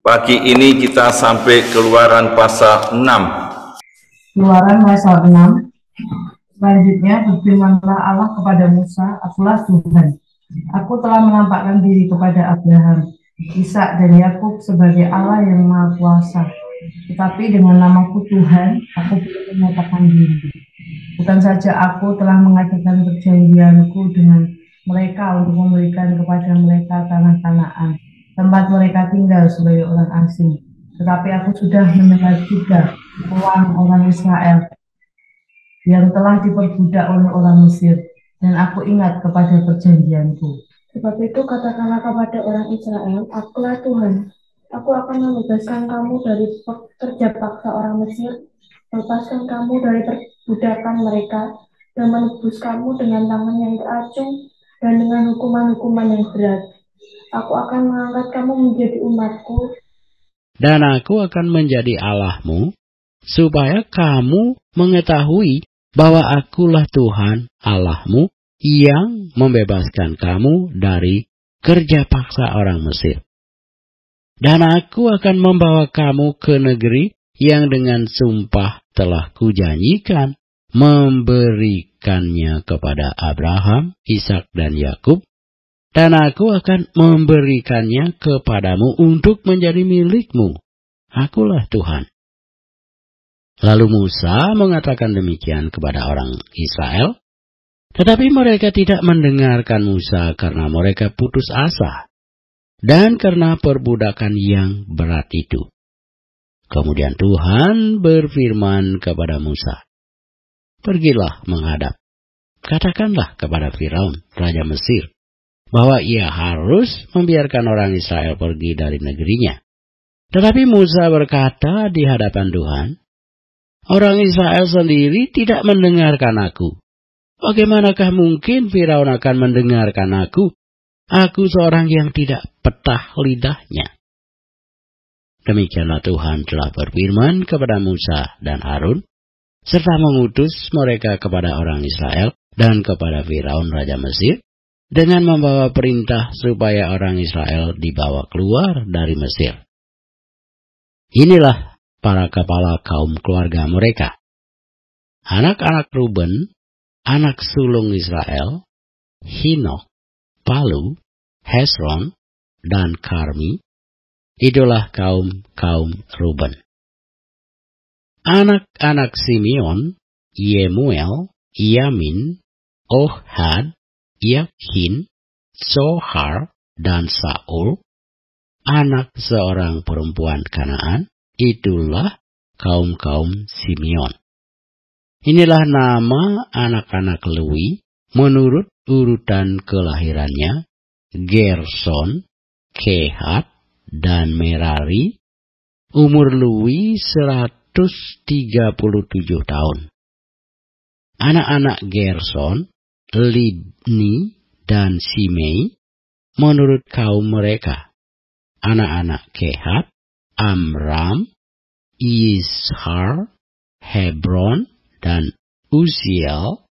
Pagi ini kita sampai Keluaran pasal 6. Keluaran pasal 6. Selanjutnya berfirmanlah Allah kepada Musa, "Akulah Tuhan. Aku telah menampakkan diri kepada Abraham, Ishak dan Yakub sebagai Allah yang Maha Kuasa. Tetapi dengan namaku Tuhan, aku belum menyatakan diri. Bukan saja aku telah mengadakan perjanjianku dengan mereka untuk memberikan kepada mereka tanah Kanaan, tempat mereka tinggal sebagai orang asing. Tetapi aku sudah mendengar juga orang Israel yang telah diperbudak oleh orang Mesir, dan aku ingat kepada perjanjianku. Sebab itu katakanlah kepada orang Israel, Akulah Tuhan. Aku akan membebaskan kamu dari pekerja paksa orang Mesir, melepaskan kamu dari perbudakan mereka, dan menebus kamu dengan tangan yang teracung dan dengan hukuman-hukuman yang berat. Aku akan mengangkat kamu menjadi umatku, dan aku akan menjadi Allahmu, supaya kamu mengetahui bahwa akulah Tuhan Allahmu yang membebaskan kamu dari kerja paksa orang Mesir. Dan aku akan membawa kamu ke negeri yang dengan sumpah telah kujanjikan memberikannya kepada Abraham, Ishak dan Yakub, dan aku akan memberikannya kepadamu untuk menjadi milikmu. Akulah Tuhan. Lalu Musa mengatakan demikian kepada orang Israel, tetapi mereka tidak mendengarkan Musa karena mereka putus asa dan karena perbudakan yang berat itu. Kemudian Tuhan berfirman kepada Musa, "Pergilah menghadap, katakanlah kepada Firaun, raja Mesir, bahwa ia harus membiarkan orang Israel pergi dari negerinya." Tetapi Musa berkata di hadapan Tuhan, "Orang Israel sendiri tidak mendengarkan aku. Bagaimanakah mungkin Firaun akan mendengarkan aku? Aku seorang yang tidak petah lidahnya." Demikianlah Tuhan telah berfirman kepada Musa dan Harun, serta mengutus mereka kepada orang Israel dan kepada Firaun raja Mesir, dengan membawa perintah supaya orang Israel dibawa keluar dari Mesir. Inilah para kepala kaum keluarga mereka. Anak-anak Ruben, anak sulung Israel, Hinok, Palu, Hesron, dan Karmi. Itulah kaum Ruben. Anak-anak Simeon, Yemuel, Yamin, Ohad, Yakin, Sohar, dan Saul, anak seorang perempuan Kanaan. Itulah kaum Simeon. Inilah nama anak-anak Lewi menurut urutan kelahirannya: Gerson, Kehat, dan Merari. Umur Lewi 137 tahun. Anak-anak Gerson, Libni, dan Simei menurut kaum mereka. Anak-anak Kehat, Amram, Ishar, Hebron, dan Uziel.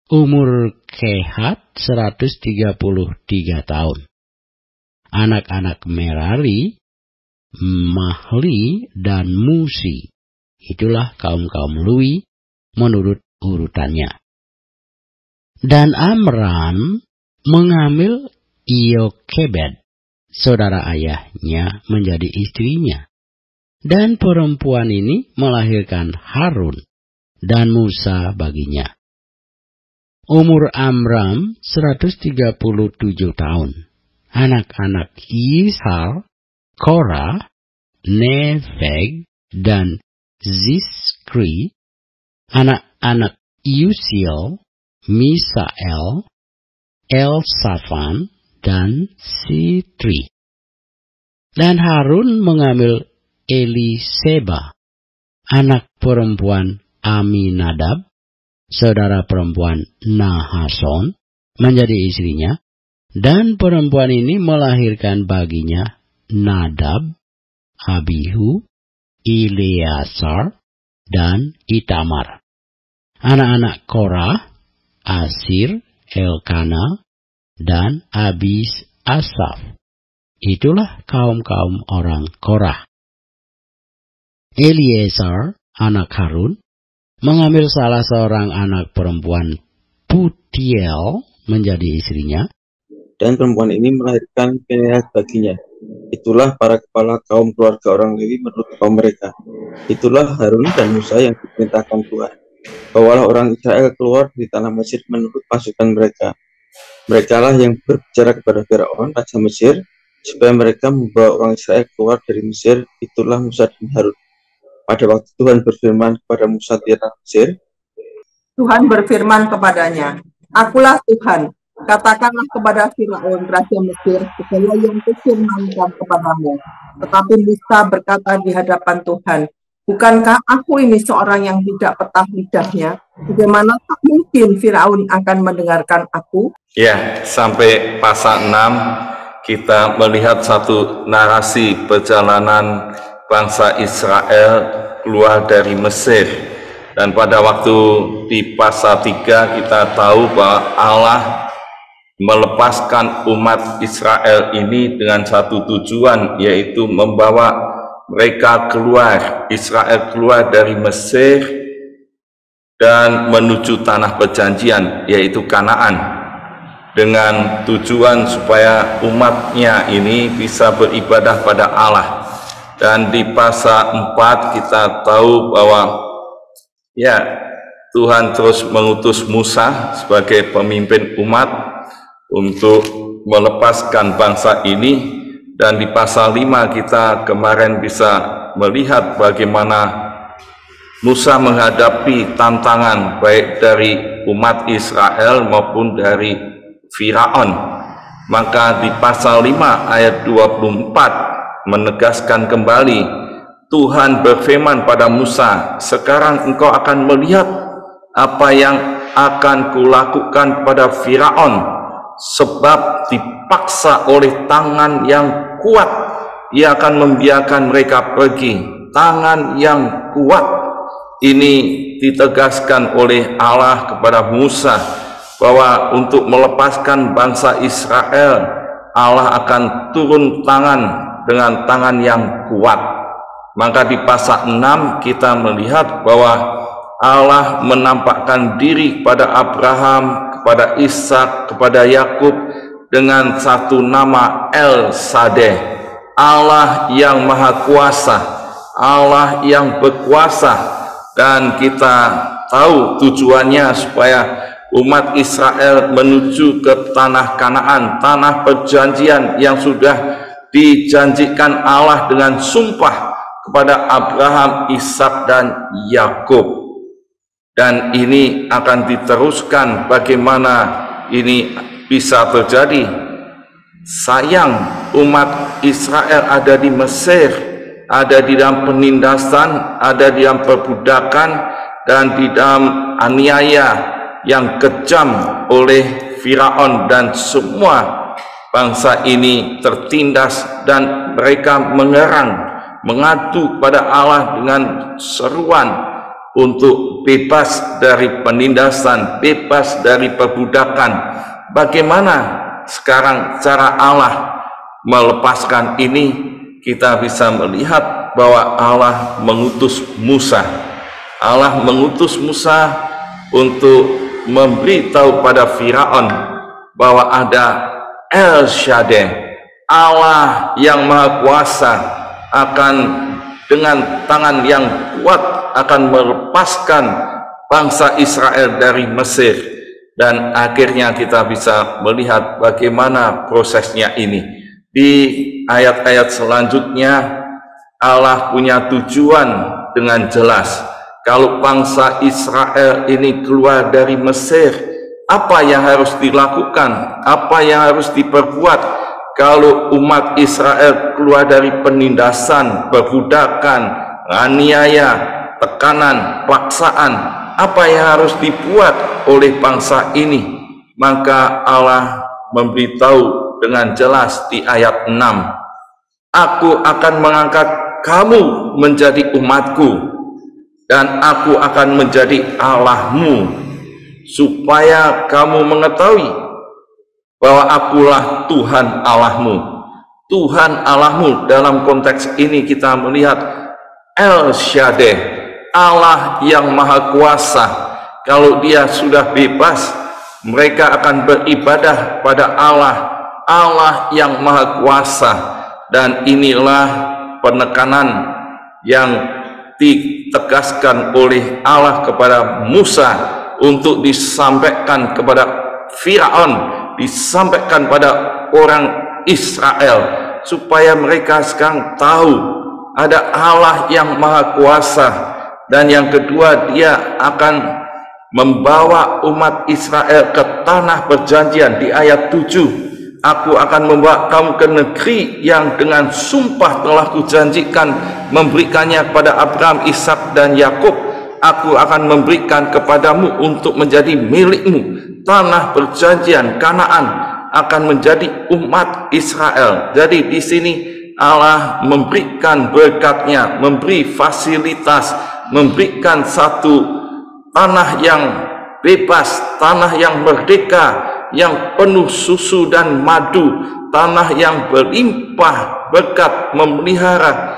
Umur Kehat 133 tahun. Anak-anak Merari, Mahli, dan Musi. Itulah kaum Lewi menurut urutannya. Dan Amram mengambil Iokebed, saudara ayahnya, menjadi istrinya. Dan perempuan ini melahirkan Harun dan Musa baginya. Umur Amram 137 tahun. Anak-anak Ishar, Korah, Neveg, dan Ziskri. Anak-anak Uziel, Misael, Elsafan, dan Sitri. Dan Harun mengambil Eliseba, anak perempuan Aminadab, saudara perempuan Nahason, menjadi istrinya, dan perempuan ini melahirkan baginya Nadab, Abihu, Eleazar, dan Itamar. Anak-anak Korah, Asir, Elkana, dan Abis Asaf. Itulah kaum-kaum orang Korah. Eliezer, anak Harun, mengambil salah seorang anak perempuan Putiel menjadi istrinya. Dan perempuan ini melahirkan Fineas baginya. Itulah para kepala kaum keluarga orang Lewi menurut kaum mereka. Itulah Harun dan Musa yang diperintahkan Tuhan. Bawalah orang Israel keluar di tanah Mesir menurut pasukan mereka. Merekalah yang berbicara kepada Firaun, raja Mesir, supaya mereka membawa orang Israel keluar dari Mesir. Itulah Musa dan Harun. Pada waktu Tuhan berfirman kepada Musa di tanah Mesir, Tuhan berfirman kepadanya, "Akulah Tuhan. Katakanlah kepada Firaun, raja Mesir, segala yang kufirmankan kepadamu." Tetapi Musa berkata di hadapan Tuhan, "Bukankah aku ini seorang yang tidak petah lidahnya? Bagaimana tak mungkin Firaun akan mendengarkan aku?" Ya, sampai pasal 6 kita melihat satu narasi perjalanan bangsa Israel keluar dari Mesir. Dan pada waktu di pasal 3 kita tahu bahwa Allah melepaskan umat Israel ini dengan satu tujuan, yaitu membawa mereka keluar, Israel keluar dari Mesir dan menuju tanah perjanjian, yaitu Kanaan, dengan tujuan supaya umatnya ini bisa beribadah pada Allah. Dan di pasal 4 kita tahu bahwa ya, Tuhan terus mengutus Musa sebagai pemimpin umat untuk melepaskan bangsa ini. Dan di pasal 5 kita kemarin bisa melihat bagaimana Musa menghadapi tantangan baik dari umat Israel maupun dari Firaun. Maka di pasal 5 ayat 24 menegaskan kembali, Tuhan berfirman pada Musa, "Sekarang engkau akan melihat apa yang akan kulakukan pada Firaun, sebab dipaksa oleh tangan yang kuat, ia akan membiarkan mereka pergi." Tangan yang kuat ini ditegaskan oleh Allah kepada Musa bahwa untuk melepaskan bangsa Israel, Allah akan turun tangan dengan tangan yang kuat. Maka di pasal 6 kita melihat bahwa Allah menampakkan diri kepada Abraham, kepada Ishak, kepada Yakub dengan satu nama El Shaddai, Allah yang maha kuasa, Allah yang berkuasa. Dan kita tahu tujuannya supaya umat Israel menuju ke tanah Kanaan, tanah perjanjian yang sudah dijanjikan Allah dengan sumpah kepada Abraham, Ishak, dan Yakub. Dan ini akan diteruskan bagaimana ini bisa terjadi. Sayang, umat Israel ada di Mesir, ada di dalam penindasan, ada di dalam perbudakan, dan di dalam aniaya yang kejam oleh Firaun, dan semua bangsa ini tertindas dan mereka mengadu pada Allah dengan seruan untuk bebas dari penindasan, bebas dari perbudakan. Bagaimana sekarang cara Allah melepaskan ini? Kita bisa melihat bahwa Allah mengutus Musa. Allah mengutus Musa untuk memberitahu pada Firaun bahwa ada El Shaddai, Allah yang maha kuasa, akan dengan tangan yang kuat akan melepaskan bangsa Israel dari Mesir. Dan akhirnya kita bisa melihat bagaimana prosesnya ini. Di ayat-ayat selanjutnya Allah punya tujuan dengan jelas. Kalau bangsa Israel ini keluar dari Mesir, apa yang harus dilakukan, apa yang harus diperbuat? Kalau umat Israel keluar dari penindasan, perbudakan, aniaya, tekanan, paksaan, apa yang harus dibuat oleh bangsa ini? Maka Allah memberitahu dengan jelas di ayat 6, "Aku akan mengangkat kamu menjadi umatku, dan aku akan menjadi Allahmu, supaya kamu mengetahui bahwa akulah Tuhan Allahmu. Tuhan Allahmu. Dalam konteks ini kita melihat El Shaddai, Allah yang maha kuasa. Kalau dia sudah bebas, mereka akan beribadah pada Allah yang maha kuasa. Dan inilah penekanan yang ditegaskan oleh Allah kepada Musa untuk disampaikan kepada Firaun, disampaikan pada orang Israel, supaya mereka sekarang tahu ada Allah yang maha kuasa. Dan yang kedua, dia akan membawa umat Israel ke tanah perjanjian. Di ayat 7, aku akan membawa kamu ke negeri yang dengan sumpah telah kujanjikan memberikannya kepada Abraham, Ishak dan Yakub. Aku akan memberikan kepadamu untuk menjadi milikmu. Tanah perjanjian Kanaan akan menjadi umat Israel. Jadi di sini Allah memberikan berkatnya, memberi fasilitas, memberikan satu tanah yang bebas, tanah yang merdeka, yang penuh susu dan madu, tanah yang berlimpah berkat memelihara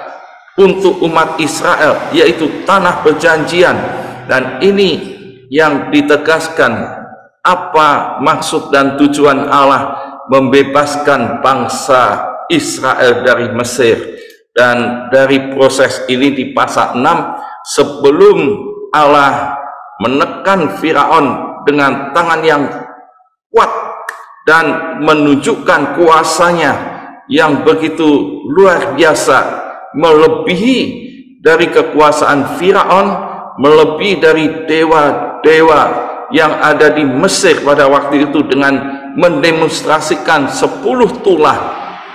untuk umat Israel, yaitu tanah perjanjian. Dan ini yang ditegaskan apa maksud dan tujuan Allah membebaskan bangsa Israel dari Mesir. Dan dari proses ini di pasal 6, sebelum Allah menekan Firaun dengan tangan yang kuat dan menunjukkan kuasanya yang begitu luar biasa, melebihi dari kekuasaan Firaun, melebihi dari dewa-dewa yang ada di Mesir pada waktu itu, dengan mendemonstrasikan 10 tulah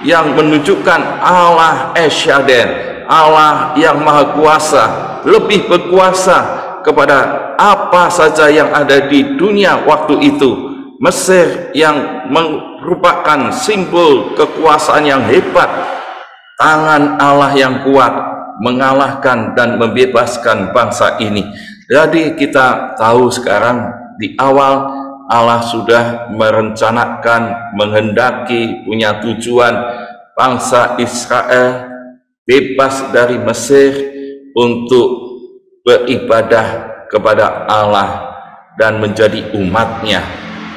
yang menunjukkan Allah Shaddai, Allah yang maha kuasa, lebih berkuasa kepada apa saja yang ada di dunia waktu itu. Mesir yang merupakan simbol kekuasaan yang hebat, tangan Allah yang kuat mengalahkan dan membebaskan bangsa ini. Jadi kita tahu sekarang di awal Allah sudah merencanakan, menghendaki, punya tujuan bangsa Israel bebas dari Mesir untuk beribadah kepada Allah dan menjadi umatnya.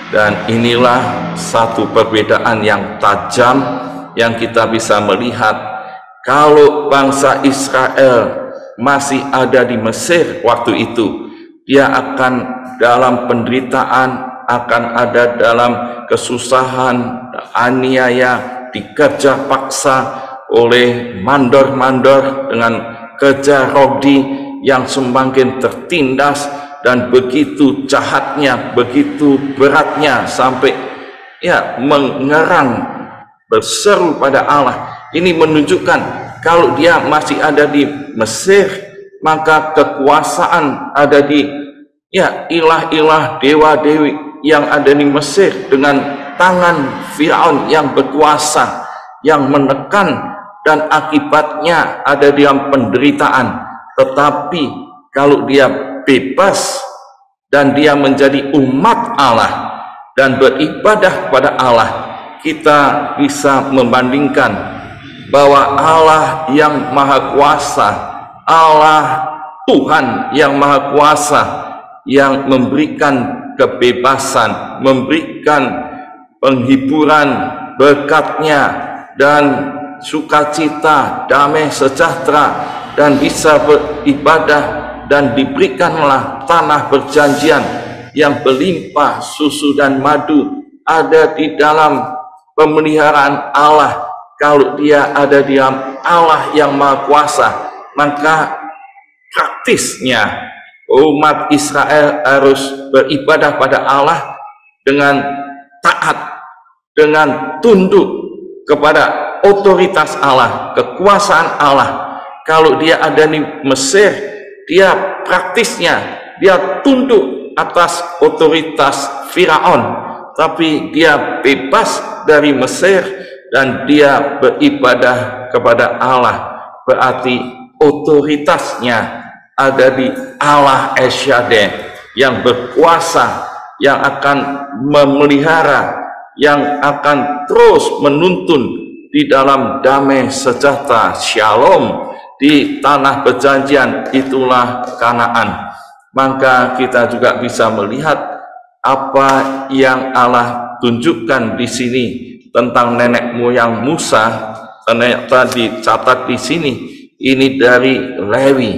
Dan inilah satu perbedaan yang tajam yang kita bisa melihat. Kalau bangsa Israel masih ada di Mesir waktu itu, dia akan dalam penderitaan, akan ada dalam kesusahan, aniaya, dikerja paksa oleh mandor-mandor dengan kerja rodi yang semakin tertindas dan begitu jahatnya, begitu beratnya, sampai mengerang, berseru pada Allah. Ini menunjukkan kalau dia masih ada di Mesir, maka kekuasaan ada di ilah-ilah, dewa-dewi yang ada di Mesir, dengan tangan Firaun yang berkuasa, yang menekan, dan akibatnya ada di dalam penderitaan. Tetapi kalau dia bebas dan dia menjadi umat Allah dan beribadah kepada Allah, kita bisa membandingkan bahwa Allah yang maha kuasa, Allah Tuhan yang maha kuasa, yang memberikan kebebasan, memberikan penghiburan, berkatnya, dan sukacita, damai sejahtera, dan bisa beribadah, dan diberikanlah tanah perjanjian yang berlimpah susu dan madu, ada di dalam pemeliharaan Allah. Kalau dia ada di dalam Allah yang maha kuasa, maka praktisnya umat Israel harus beribadah pada Allah dengan taat, dengan tunduk kepada otoritas Allah, kekuasaan Allah. Kalau dia ada di Mesir, dia praktisnya dia tunduk atas otoritas Firaun, tapi dia bebas dari Mesir dan dia beribadah kepada Allah. Berarti otoritasnya ada di Allah Shaddai yang berkuasa, yang akan memelihara, yang akan terus menuntun di dalam damai sejahtera, shalom, di tanah perjanjian, itulah Kanaan. Maka kita juga bisa melihat apa yang Allah tunjukkan di sini tentang nenek moyang Musa. Ternyata dicatat di sini, ini dari Lewi,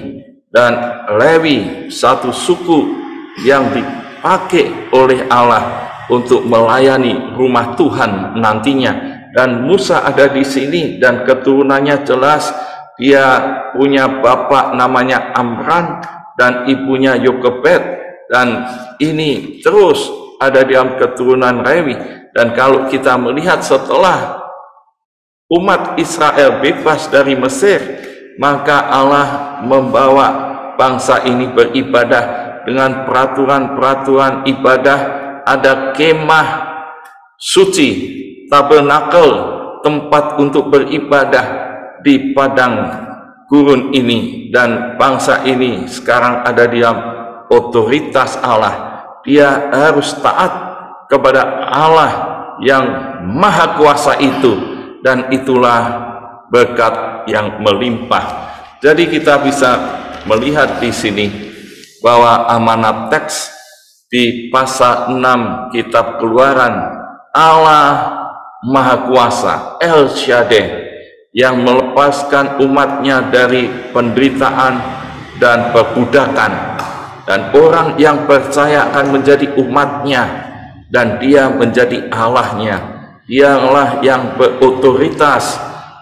dan Lewi satu suku yang dipakai oleh Allah untuk melayani rumah Tuhan nantinya. Dan Musa ada di sini, dan keturunannya jelas. Dia punya bapak namanya Amram dan ibunya Yokebed, dan ini terus ada di dalam keturunan Lewi. Dan kalau kita melihat setelah umat Israel bebas dari Mesir, maka Allah membawa bangsa ini beribadah dengan peraturan-peraturan ibadah. Ada kemah suci, tabernakel, tempat untuk beribadah di padang gurun ini. Dan bangsa ini sekarang ada di dalam otoritas Allah. Dia harus taat kepada Allah yang maha kuasa itu, dan itulah berkat yang melimpah. Jadi kita bisa melihat di sini bahwa amanat teks di pasal 6 kitab Keluaran, Allah Maha Kuasa, El Shaddai, yang melepaskan umatnya dari penderitaan dan perbudakan. Dan orang yang percaya akan menjadi umatnya, dan dia menjadi Allahnya. Dialah yang berotoritas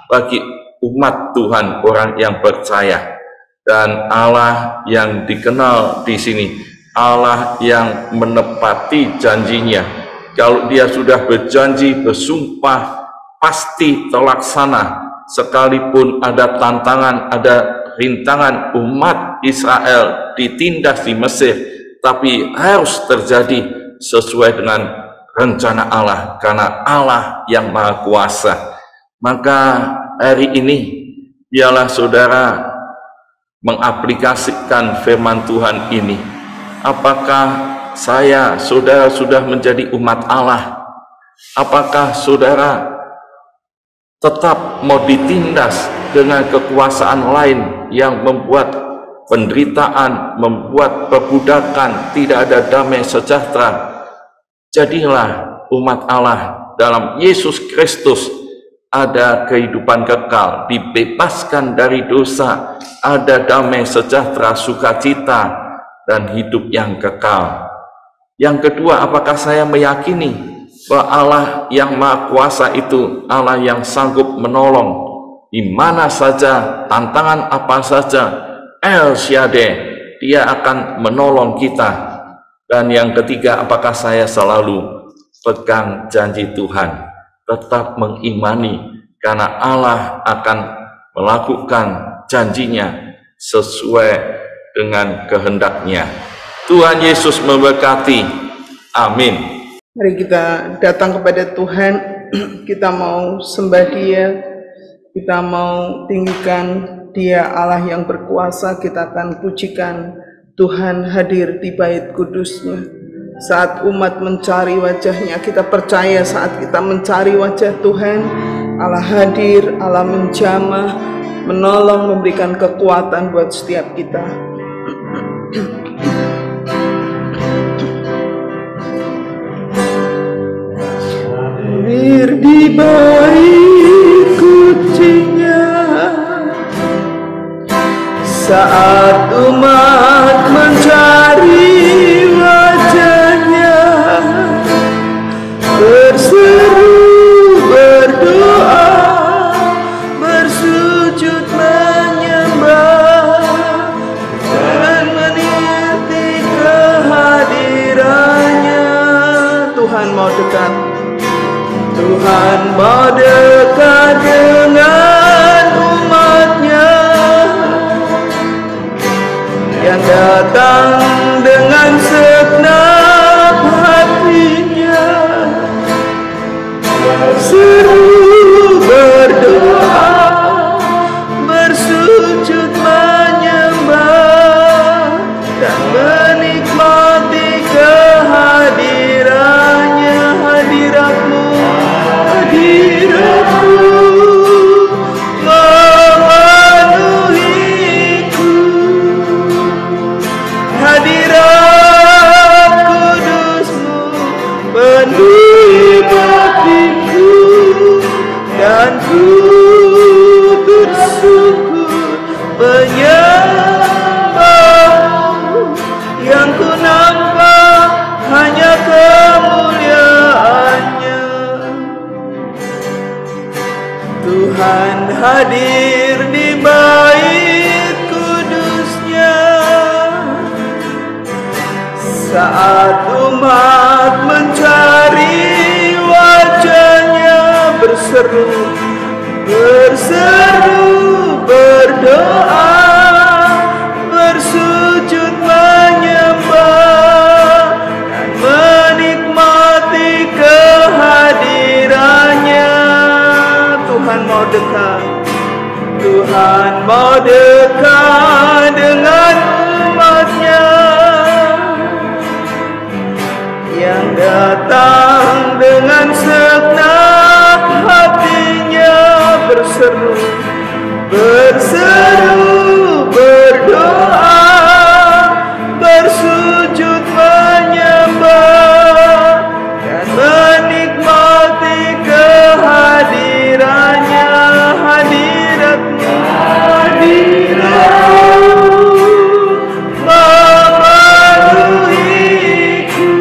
bagi umat Tuhan, orang yang percaya. Dan Allah yang dikenal di sini, Allah yang menepati janjinya. Kalau dia sudah berjanji, bersumpah, pasti terlaksana. Sekalipun ada tantangan, ada rintangan umat Israel ditindas di Mesir, tapi harus terjadi sesuai dengan rencana Allah, karena Allah yang Maha Kuasa. Maka hari ini biarlah saudara mengaplikasikan firman Tuhan ini. Apakah saudara sudah menjadi umat Allah? Apakah saudara tetap mau ditindas dengan kekuasaan lain yang membuat penderitaan, membuat perbudakan, tidak ada damai sejahtera? Jadilah umat Allah dalam Yesus Kristus, ada kehidupan kekal, dibebaskan dari dosa, ada damai sejahtera, sukacita, dan hidup yang kekal. Yang kedua, apakah saya meyakini bahwa Allah yang Maha Kuasa itu Allah yang sanggup menolong di mana saja, tantangan apa saja? El Shaddai, dia akan menolong kita. Dan yang ketiga, apakah saya selalu pegang janji Tuhan, tetap mengimani, karena Allah akan melakukan janjinya sesuai dengan kehendaknya. Tuhan Yesus memberkati. Amin. Mari kita datang kepada Tuhan, kita mau sembah Dia, kita mau tinggikan Dia Allah yang berkuasa. Kita akan pujikan Tuhan hadir di bait kudus-Nya. Saat umat mencari wajah-Nya, kita percaya saat kita mencari wajah Tuhan, Allah hadir, Allah menjamah, menolong, memberikan kekuatan buat setiap kita. Hadir di bait kudus-Nya, saat umat mencari wajah-Nya, berseru, berdoa, bersujud menyembah, dan meniti kehadirannya. Tuhan mau dekat, Tuhan mau dekat dengan umat-Nya yang datang dengan segenap hatinya, seru berdoa, bersujud menyembah, dan menikmati kehadirannya. Hadiratmu, hadiratmu, penuhi hatiku, dan ku bersyukur menyembah-Mu. Yang ku nampak hanya kemuliaan-Nya. Tuhan hadir di bait kudus-Nya saat umat mencari wajah-Nya, berseru, berdoa, bersujud menyembah, dan menikmati kehadiran-Nya. Tuhan mau dekat, Tuhan mau dekat dengan umat-Nya yang datang dengan segenap hatinya, berseru, berdoa, bersujud menyembah, dan menikmati kehadiran-Nya. Hadirat-Mu, memenuhiku.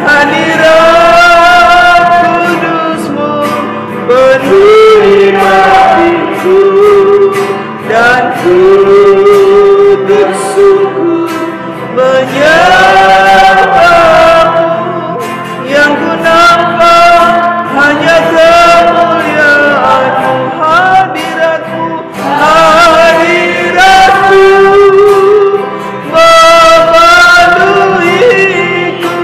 Hadirat kudus-Mu penuhi hatiku, dan ku bersyukur menyembah-Mu. Yang ku nampak hanya kemuliaan-Mu. Hadirat-Mu, hadirat-Mu memenuhiku.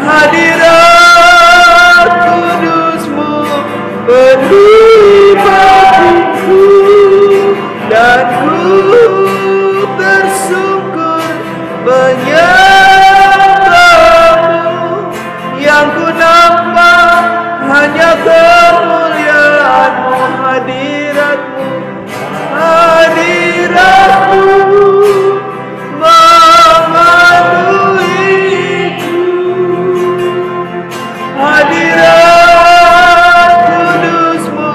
Hadirat kudus-Mu penuhi hatiku, dan ku bersyukur menyembah-Mu. Yang ku nampak hanya kemuliaan-Mu. Hadirat-Mu, hadirat-Mu memenuhiku. Hadirat kudus-Mu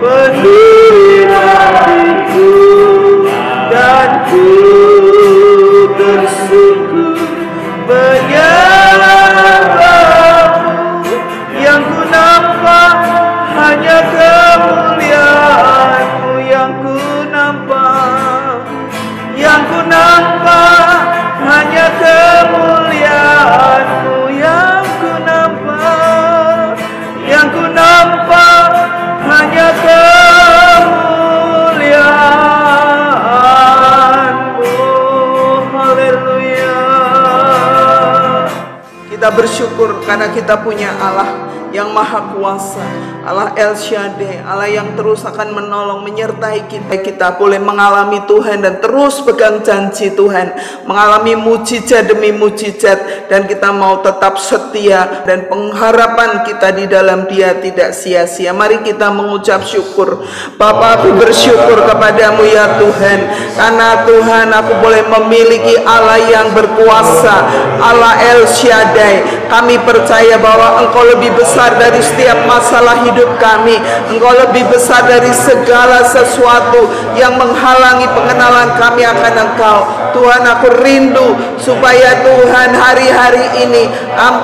penuhi hatiku, dan ku bersyukur menyembah-Mu. Yang ku nampak hanya kemuliaan-Mu. Yang ku nampak, yang ku nampak hanya kemuliaan-Mu. Yang ku nampak, yang ku nampak hanya kemuliaan-Mu. Haleluya. Kita bersyukur karena kita punya Allah yang maha kuasa, Allah El Shaddai, Allah yang terus akan menolong, menyertai kita. Kita boleh mengalami Tuhan dan terus pegang janji Tuhan, mengalami mujizat demi mujizat, dan kita mau tetap setia, dan pengharapan kita di dalam Dia tidak sia-sia. Mari kita mengucap syukur. Bapa, aku bersyukur kepadamu ya Tuhan, karena Tuhan aku boleh memiliki Allah yang berkuasa, Allah El Shaddai. Kami percaya bahwa Engkau lebih besar dari setiap masalah hidup kami. Engkau lebih besar dari segala sesuatu yang menghalangi pengenalan kami akan Engkau. Tuhan, aku rindu supaya Tuhan hari-hari ini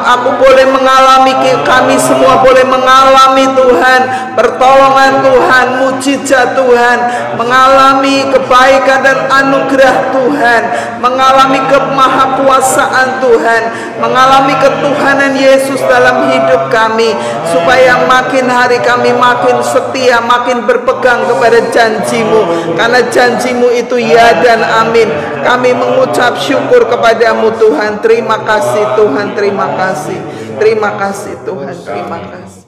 aku boleh mengalami, kami semua boleh mengalami Tuhan pertolongan Tuhan, mujizat Tuhan, mengalami kebaikan dan anugerah Tuhan, mengalami kemahakuasaan Tuhan, mengalami ketuhanan Yesus dalam hidup kami, supaya makin hari kami makin setia, makin berpegang kepada janji-Mu, karena janji-Mu itu ya dan amin. Kami mengucap syukur kepadamu Tuhan. Terima kasih Tuhan, terima kasih. Terima kasih Tuhan, terima kasih.